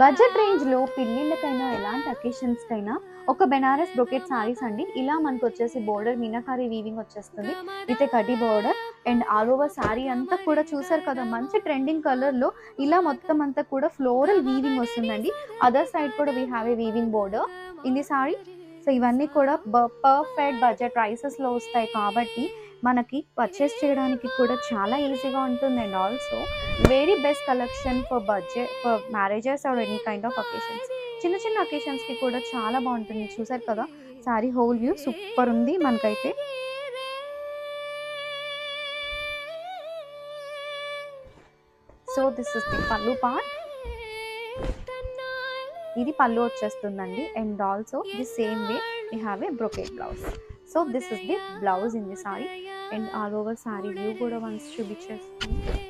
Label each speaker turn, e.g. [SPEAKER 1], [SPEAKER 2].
[SPEAKER 1] Budget రేంజ్‌లో పెళ్ళిళ్ళకైనా, ఎలాంటి అకేషన్స్‌కైనా ఒక బెనారస్ బ్రొకెట్ సారీస్ అండి. ఇలా మనకొచ్చేసి బోర్డర్ మీనాకారి వీవింగ్ వచ్చేస్తుంది. విత్ ఎ కడ్డీ border and all over sorry అంతా కూడా చూసారు కదా! మంచి ట్రెండింగ్ కలర్‌లో ఇలా మొత్తం అంతా కూడా ఫ్లోరల్ వీవింగ్ వస్తుందండి. అదర్ సైడ్ కూడా we have a weaving border in the sari. So, ఇవన్నీ కూడా పర్ఫెక్ట్ బడ్జెట్ ప్రైసెస్‌లో వస్తాయి కాబట్టి మనకి పర్చేస్ చేయడానికి కూడా చాలా ఈజీగా ఉంటుంది. And also very best collection for marriages or any kind of occasions. చిన్న చిన్న అకేషన్స్‌కి కూడా చాలా బావుంటుంది. చూసారు కదా! సారీ హోల్ వ్యూ సూపర్ ఉంది మనకైతే. So, this is the pallu part. ఇది పల్లు వచ్చేస్తుందండి. And also the same way we have a brocade blouse. So, this is the blouse in the sari. And all over sari view కూడా వన్స్ చూపించేస్తాను.